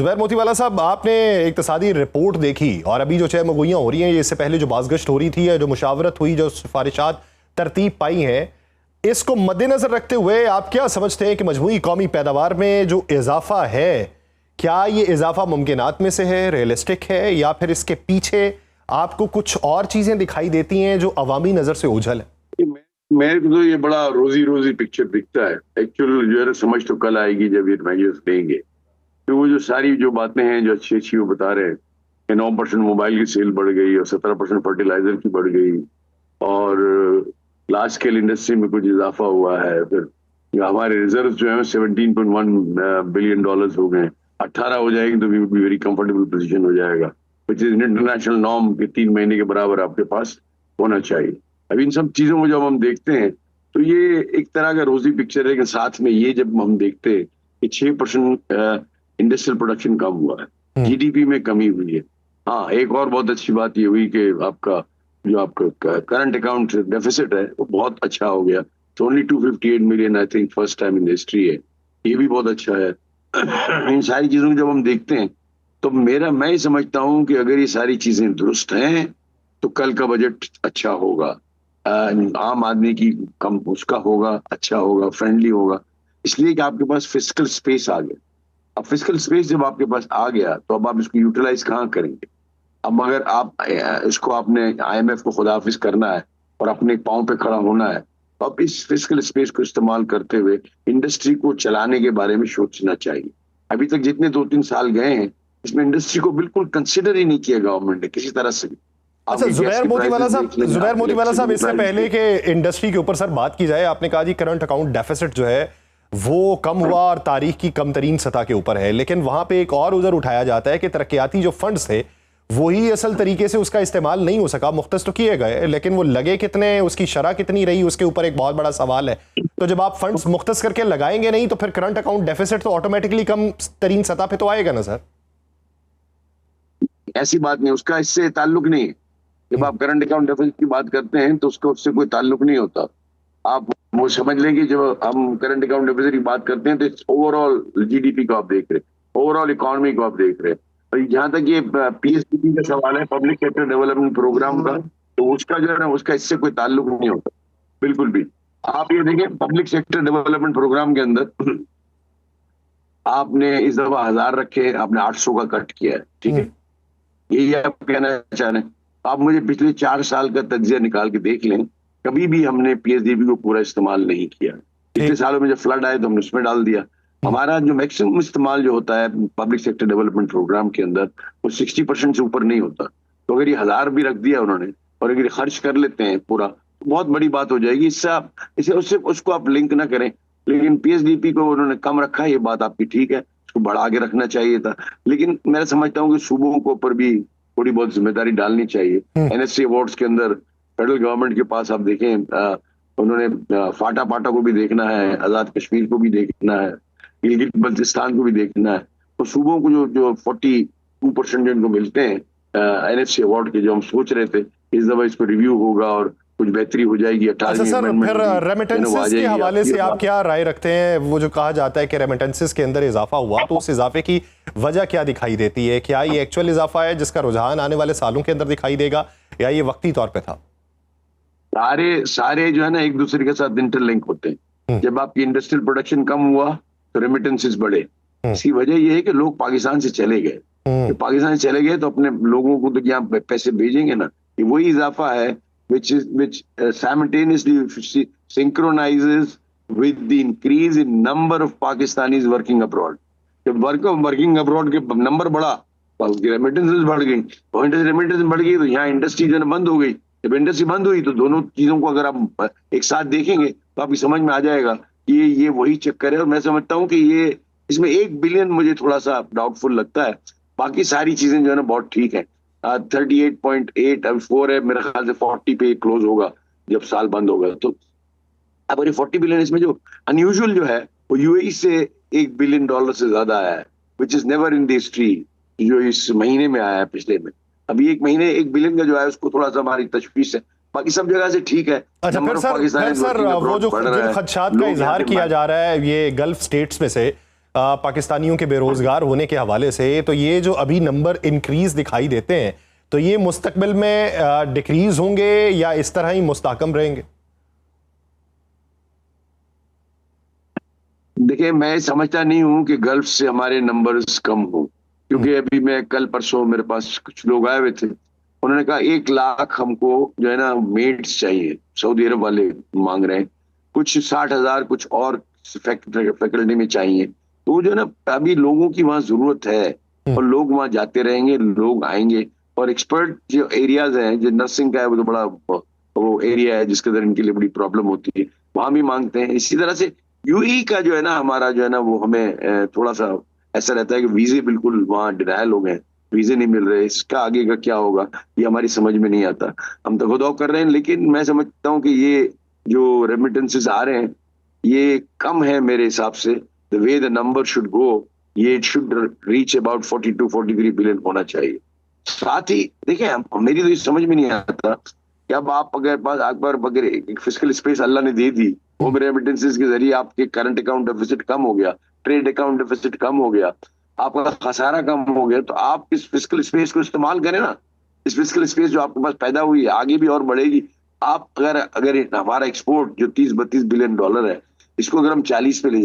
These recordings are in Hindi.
जुबैर मोतीवाला साहब, आपने इक्तिसादी रिपोर्ट देखी और अभी जो चहमगोइयाँ हो रही हैं, इससे पहले जो बाज़गश्त हो रही थी या जो मुशावरत हुई, जो सिफारिशात तरतीब पाई हैं, इसको मद्देनजर रखते हुए आप क्या समझते हैं कि मजमूई कौमी पैदावार में जो इजाफा है, क्या ये इजाफा मुमकिनात में से है, रियलिस्टिक है, या फिर इसके पीछे आपको कुछ और चीजें दिखाई देती हैं जो अवामी नजर से ओझल है? मेरे को तो ये बड़ा रोजी पिक्चर दिखता है। एक्चुअल जो है समझ तो कल आएगी जब ये मेजर्स देंगे। तो वो जो सारी जो बातें हैं जो अच्छी अच्छी वो बता रहे हैं कि 9% मोबाइल की सेल बढ़ गई और 17% फर्टिलाइजर की बढ़ गई और लार्ज स्केल इंडस्ट्री में कुछ इजाफा हुआ है। फिर हमारे रिजर्व जो है 17.1 बिलियन डॉलर्स हो गए। 18 हो जाएंगे तो we would be very comfortable position हो जाएगा, विच इज इंटरनेशनल नॉर्म के 3 महीने के बराबर आपके पास होना चाहिए। अब इन सब चीजों को जब हम देखते हैं तो ये एक तरह का रोजी पिक्चर है कि साथ में ये जब हम देखते हैं कि 6% इंडस्ट्रियल प्रोडक्शन कम हुआ है, जीडीपी में कमी हुई है। हाँ, एक और बहुत अच्छी बात ये हुई कि आपका जो आपका करंट अकाउंट डेफिसिट है वो बहुत अच्छा हो गया। तो only 258 million I think first time in history है, ये भी बहुत अच्छा है। इन सारी चीजों को जब हम देखते हैं तो मैं समझता हूं कि अगर ये सारी चीजें दुरुस्त हैं तो कल का बजट अच्छा होगा, आम आदमी की कम उसका होगा, अच्छा होगा, फ्रेंडली होगा, इसलिए कि आपके पास फिस्कल स्पेस आ गया। अब फिस्कल स्पेस जब आपके पास आ गया तो अब आप इसको यूटिलाइज कहाँ करेंगे? अब अगर आप इसको आपने आईएमएफ को खुदाफिज करना है और अपने पांव पे खड़ा होना है तो अब इस फिस्कल स्पेस को इस्तेमाल करते हुए इंडस्ट्री को चलाने के बारे में सोचना चाहिए। अभी तक जितने 2-3 साल गए हैं इसमें इंडस्ट्री को बिल्कुल कंसिडर ही नहीं किया गवर्नमेंट ने किसी तरह से भी। अच्छा, जुबैर मोतीवाला साहब, इससे पहले कि इंडस्ट्री के ऊपर सर बात की जाए, आपने कहा जी करंट अकाउंट डेफिसिट जो है वो कम हुआ और तारीख की कम तरीन सतह के ऊपर है, लेकिन वहां पे एक और उधर उठाया जाता है कि तरक्याती जो फंड्स थे वही असल तरीके से उसका इस्तेमाल नहीं हो सका। मुख्तस तो किए गए लेकिन वो लगे कितने, उसकी शरह कितनी रही, उसके ऊपर एक बहुत बड़ा सवाल है। तो जब आप फंड्स मुख्तस करके लगाएंगे नहीं तो फिर करंट अकाउंट डेफिसिट तो ऑटोमेटिकली कम तरीन सतह पे तो आएगा ना सर? ऐसी बात नहीं, उसका इससे ताल्लुक नहीं है। जब आप करंट अकाउंट डेफिसिट की बात करते हैं तो उसका उससे कोई ताल्लुक नहीं होता। आप वो समझ लें कि जब हम करंट अकाउंट डेफिसिट की बात करते हैं तो ओवरऑल जीडीपी को आप देख रहे हैं, ओवरऑल इकोनॉमी को आप देख रहे हैं। और जहां तक ये पीएसडीपी का सवाल है, पब्लिक सेक्टर डेवलपमेंट प्रोग्राम का, तो उसका जो है ना उसका इससे कोई ताल्लुक नहीं होता बिल्कुल भी। आप ये देखें पब्लिक सेक्टर डेवलपमेंट प्रोग्राम के अंदर आपने इस दफा 1000 रखे, आपने 800 का कट किया है, ठीक है? यही आप कहना चाह रहे हैं? आप मुझे पिछले 4 साल का तज्जिया निकाल के देख लें, कभी भी हमने पीएसडीपी को पूरा इस्तेमाल नहीं किया। पिछले सालों में जब फ्लड आए तो हमने उसमें डाल दिया। हमारा जो मैक्सिमम इस्तेमाल जो होता है पब्लिक सेक्टर डेवलपमेंट प्रोग्राम के अंदर वो 60% से ऊपर नहीं होता। तो अगर ये 1000 भी रख दिया उन्होंने और अगर खर्च कर लेते हैं पूरा तो बहुत बड़ी बात हो जाएगी। इससे उससे उसको आप लिंक ना करें, लेकिन पीएसडीपी को उन्होंने कम रखा, ये बात आपकी ठीक है, उसको बढ़ा के रखना चाहिए था। लेकिन मैं समझता हूँ कि सूबों के ऊपर भी थोड़ी बहुत जिम्मेदारी डालनी चाहिए। एनएससी अवार्ड्स के अंदर फेडरल गवर्नमेंट के पास आप देखें, उन्होंने फाटा पाटा को भी देखना है, आजाद कश्मीर को भी देखना है, गिलगित बल्तिस्तान को भी देखना है। तो सूबों को जो 42% जो इनको मिलते हैं एनएफसी अवार्ड के, जो हम सोच रहे थे इस दफा इस पर रिव्यू होगा और कुछ बेहतरी हो जाएगी। अच्छा सर, फिर रेमिटेंसेस के हवाले से आप क्या राय रखते हैं? वो जो कहा जाता है कि रेमिटेंसेस के अंदर इजाफा हुआ, तो उस इजाफे की वजह क्या दिखाई देती है? क्या ये एक्चुअल इजाफा है जिसका रुझान आने वाले सालों के अंदर दिखाई देगा, या ये वक्ती तौर पे था? सारे जो है ना एक दूसरे के साथ इंटरलिंक होते हैं। जब आपकी इंडस्ट्रियल प्रोडक्शन कम हुआ तो रेमिटेंसेस बढ़े। इसकी वजह यह है कि लोग पाकिस्तान से चले गए। पाकिस्तान से चले गए तो अपने लोगों को तो यहाँ पैसे भेजेंगे ना। ये वही इजाफा है which simultaneously synchronizes with the increase in number of Pakistanis working abroad. जब वर्किंग अब्रॉड के नंबर बढ़ा तो रेमिटेंसेस बढ़ गई, रेमिटेंस बढ़ गई तो यहाँ इंडस्ट्री जो बंद हो गई। जब इंडस्ट्री बंद हुई तो दोनों चीजों को अगर आप एक साथ देखेंगे तो आपकी समझ में आ जाएगा कि ये वही चक्कर है। और मैं समझता हूँ कि ये इसमें 1 बिलियन मुझे थोड़ा सा डाउटफुल लगता है। बाकी सारी चीजें जो है ना बहुत ठीक है। 38.8 अब 4 है, मेरे ख्याल से 40 पे क्लोज होगा जब साल बंद होगा। तो अब ये 40 बिलियन, इसमें जो अनयूजुअल जो है वो यूएई से $1 बिलियन से ज्यादा आया है, which is never in the history, जो इस महीने में आया है पिछले में। अभी एक महीने 1 बिलियन का जो है उसको थोड़ा सा हमारी तशवीश है, बाकी सब जगह से ठीक है। अच्छा, फिर सर वो जो खदशात का इजहार किया जा रहा है ये गल्फ स्टेट्स में से, पाकिस्तानियों के बेरोजगार होने के हवाले से, तो ये जो अभी नंबर इंक्रीज दिखाई देते हैं, तो ये मुस्तकबिल में डिक्रीज होंगे या इस तरह ही मुस्तहकम रहेंगे? देखिए, मैं समझता नहीं हूं कि गल्फ से हमारे नंबर्स कम हो, क्योंकि अभी मैं कल परसों मेरे पास कुछ लोग आए हुए थे, उन्होंने कहा 1 लाख हमको जो है ना मेड्स चाहिए, सऊदी अरब वाले मांग रहे हैं, कुछ 60,000 कुछ और फैकल्टी में चाहिए। तो जो है ना अभी लोगों की वहां जरूरत है और लोग वहां जाते रहेंगे, लोग आएंगे। और एक्सपर्ट जो एरियाज हैं, जो नर्सिंग का है, वो तो बड़ा वो एरिया है जिसके अंदर इनके लिए बड़ी प्रॉब्लम होती है, वहां भी मांगते हैं। इसी तरह से यूएई का जो है ना हमारा जो है ना वो हमें थोड़ा सा ऐसा रहता है कि वीजे बिल्कुल वहां डिनायल हो गए, वीजे नहीं मिल रहे, इसका आगे का क्या होगा ये हमारी समझ में नहीं आता। हम तो खुदाव कर रहे हैं, लेकिन मैं समझता हूँ कि ये जो रेमिटेंसेस आ रहे हैं ये कम है मेरे हिसाब से। The way the number should go, ये it should reach about 42-43 billion होना चाहिए। साथ ही देखिए, मेरी तो ये समझ में नहीं आता कि अब आप अगर पास अकबर अगर एक फिजिकल स्पेस अल्लाह ने दे दी, होम रेमिटेंसेस के जरिए आपके करंट अकाउंट डेफिसिट कम हो गया, ट्रेड अकाउंट डेफिसिट कम हो गया, आपका खसारा कम हो गया, तो आप इस फिजिकल स्पेस को इस्तेमाल करें ना। इस फिजिकल स्पेस जो आपके पास पैदा हुई है आगे भी और बढ़ेगी। आप अगर अगर हमारा एक्सपोर्ट जो 30-32 बिलियन डॉलर है, इसको अगर हम 40 पे ले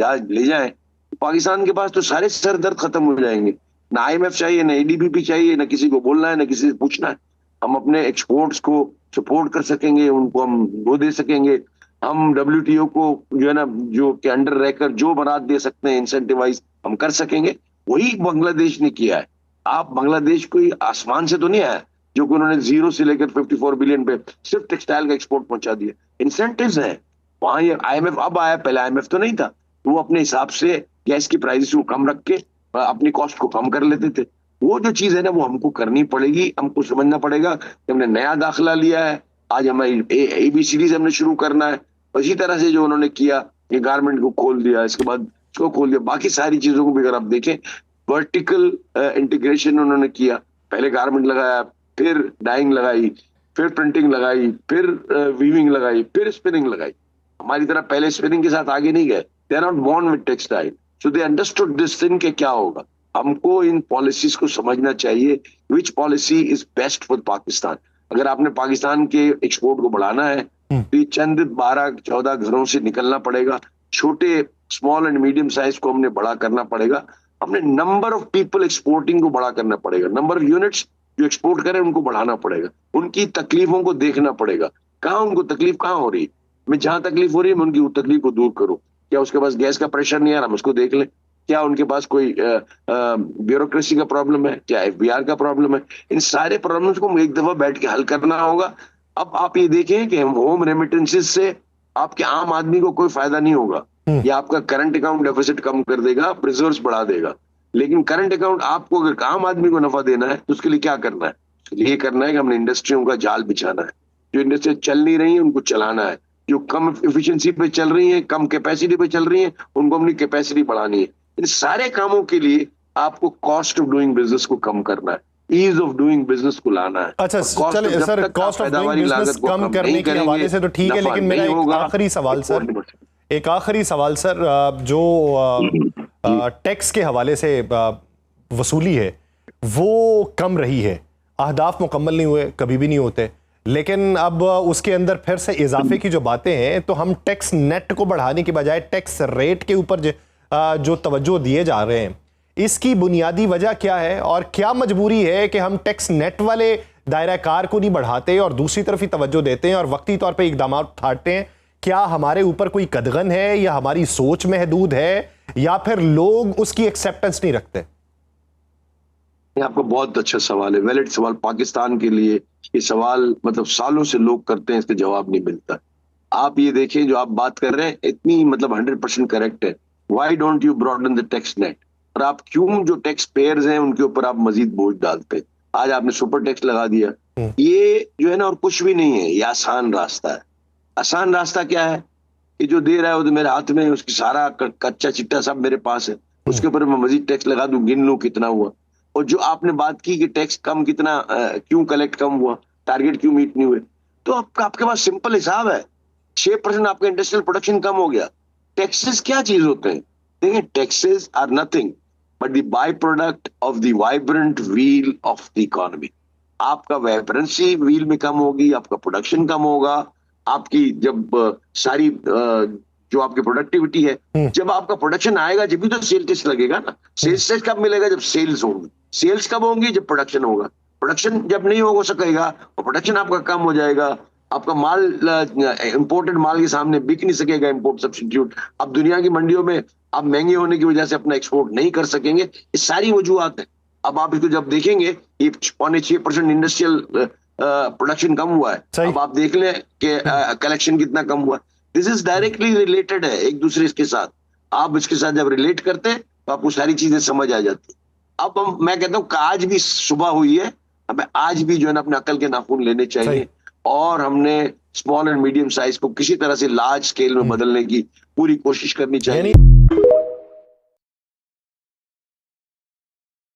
जाएं, तो पाकिस्तान के पास तो सारे सर दर्द खत्म हो जाएंगे। ना आईएमएफ चाहिए, ना एडीबी चाहिए, ना किसी को बोलना है, ना किसी से पूछना है। हम अपने एक्सपोर्ट्स को सपोर्ट कर सकेंगे, उनको हम वो दे सकेंगे। हम डब्ल्यूटीओ को जो है ना जो के अंडर रहकर जो बरात दे सकते हैं इंसेंटिवाइज हम कर सकेंगे। वही बांग्लादेश ने किया है। आप बांग्लादेश कोई आसमान से तो नहीं आया जो कि उन्होंने 0 से लेकर 54 बिलियन पे सिर्फ टेक्सटाइल का एक्सपोर्ट पहुंचा दिया। इंसेंटिव्स हैं वहां। ये आईएमएफ अब आया, पहले आईएमएफ तो नहीं था। तो वो अपने हिसाब से गैस की प्राइसेस को कम रख के अपनी कॉस्ट को कम कर लेते थे। वो जो चीज है ना वो हमको करनी पड़ेगी, हमको समझना पड़ेगा कि हमने नया दाखिला लिया है, आज हमारी एबीसीडी से हमने शुरू करना है। इसी तरह से जो उन्होंने किया, ये गारमेंट को खोल दिया, इसके बाद इसको खोल दिया, बाकी सारी चीजों को भी अगर आप देखें, वर्टिकल इंटीग्रेशन उन्होंने किया। पहले गारमेंट लगाया, फिर डाइंग लगाई, फिर प्रिंटिंग लगाई, फिर वीविंग लगाई, फिर स्पिनिंग लगाई। हमारी तरह पहले स्पिनिंग के साथ आगे नहीं गए। They are not born with textile, so they understood this thing के क्या होगा। हमको इन पॉलिसीज को समझना चाहिए, which policy is best for Pakistan. अगर आपने पाकिस्तान के एक्सपोर्ट को बढ़ाना है तो ये चंद 12-14 घरों से निकलना पड़ेगा। छोटे स्मॉल एंड मीडियम साइज को हमने बड़ा करना पड़ेगा। हमने नंबर ऑफ पीपल एक्सपोर्टिंग को बड़ा करना पड़ेगा। नंबर ऑफ यूनिट्स जो एक्सपोर्ट करें उनको बढ़ाना पड़ेगा। उनकी तकलीफों को देखना पड़ेगा, कहाँ उनको तकलीफ कहाँ हो रही है। मैं जहां तकलीफ हो रही है मैं उनकी तकलीफ को दूर करूं। क्या उसके पास गैस का प्रेशर नहीं आ रहा, हम उसको देख लें। क्या उनके पास कोई ब्यूरोक्रेसी का प्रॉब्लम है, क्या एफबीआर का प्रॉब्लम है। इन सारे प्रॉब्लम्स को एक दफा बैठ के हल करना होगा। अब आप ये देखें कि होम रेमिटेंसेस से आपके आम आदमी को कोई फायदा नहीं होगा। ये आपका करंट अकाउंट डेफिसिट कम कर देगा, रिजर्व्स बढ़ा देगा। लेकिन करंट अकाउंट आपको अगर आम आदमी को नफा देना है तो उसके लिए क्या करना है? ये करना है कि हमने इंडस्ट्रियों का जाल बिछाना है। जो इंडस्ट्री चल नहीं रही है उनको चलाना है। जो कम एफिशिएंसी पे चल रही है, कम कैपेसिटी पे चल रही है, उनको अपनी कैपेसिटी बढ़ानी है। इन सारे कामों के लिए आपको कॉस्ट ऑफ डूइंग बिजनेस को कम करना है, ईज ऑफ डूइंग बिजनेस को लाना है। अच्छा चलिए sir, cost of doing business कम करने के हवाले से तो ठीक है, लेकिन मेरा एक आखिरी सवाल सर, जो टैक्स के हवाले से वसूली है वो कम रही है। अहदाफ मुकम्मल नहीं हुए, कभी भी नहीं होते, लेकिन अब उसके अंदर फिर से इजाफे की जो बातें हैं, तो हम टैक्स नेट को बढ़ाने के बजाय टैक्स रेट के ऊपर जो तवज्जो दिए जा रहे हैं, इसकी बुनियादी वजह क्या है और क्या मजबूरी है कि हम टैक्स नेट वाले दायरा कार को नहीं बढ़ाते और दूसरी तरफ ही तवज्जो देते हैं और वक्ती तौर पे इकदाम उठाते हैं? क्या हमारे ऊपर कोई कदगन है या हमारी सोच महदूद है या फिर लोग उसकी एक्सेप्टेंस नहीं रखते? आपका बहुत अच्छा सवाल है, वैलिड सवाल। पाकिस्तान के लिए ये सवाल मतलब सालों से लोग करते हैं, इसका जवाब नहीं मिलता। आप ये देखें, जो आप बात कर रहे हैं इतनी मतलब 100% करेक्ट है। Why don't you broaden the tax net? और आप क्यों जो टैक्स पेयर्स हैं उनके ऊपर आप मजीद बोझ डालते हैं? आज आपने सुपर टैक्स लगा दिया, ये जो है ना और कुछ भी नहीं है, ये आसान रास्ता है। आसान रास्ता क्या है कि जो दे रहा है वो तो मेरे हाथ में है, उसकी सारा कच्चा चिट्टा सब मेरे पास है, उसके ऊपर मैं मजीद टैक्स लगा दूं, गिन लूं कितना हुआ। और जो आपने बात की कि टैक्स कम कितना क्यों कलेक्ट कम हुआ, टारगेट क्यों मीट नहीं हुए, तो आपके पास सिंपल हिसाब है। 6% आपका इंडस्ट्रियल प्रोडक्शन कम हो गया। टैक्सेस क्या चीज होते हैं? देखिए taxes are nothing but the by product of the vibrant wheel of the economy. आपका वाइब्रेंसी व्हील में कम होगी, आपका प्रोडक्शन कम होगा, आपकी जब सारी जो आपकी प्रोडक्टिविटी है, जब आपका प्रोडक्शन आएगा जब भी तो सेल टैक्स लगेगा ना। सेल्स टैक्स कब मिलेगा? जब सेल्स होंगी। सेल्स कब होंगी? जब प्रोडक्शन होगा। प्रोडक्शन जब नहीं हो सकेगा और प्रोडक्शन आपका कम हो जाएगा, आपका माल इंपोर्टेड माल के सामने बिक नहीं सकेगा, इंपोर्ट सब्स्टिट्यूट। अब दुनिया की मंडियों में आप महंगे होने की वजह से अपना एक्सपोर्ट नहीं कर सकेंगे। ये सारी वजूहत है। अब आप इसको जब देखेंगे ये 6.5% इंडस्ट्रियल प्रोडक्शन कम हुआ है। अब आप देख लें कि कलेक्शन कितना कम हुआ है। दिस इज डायरेक्टली रिलेटेड है एक दूसरे के साथ। आप इसके साथ जब रिलेट करते हैं तो आपको सारी चीजें समझ आ जाती है। अब मैं कहता हूँ आज भी सुबह हुई है, हमें आज भी जो है ना अपने अकल के नाखून लेने चाहिए और हमने स्मॉल एंड मीडियम साइज को किसी तरह से लार्ज स्केल में बदलने की पूरी कोशिश करनी चाहिए।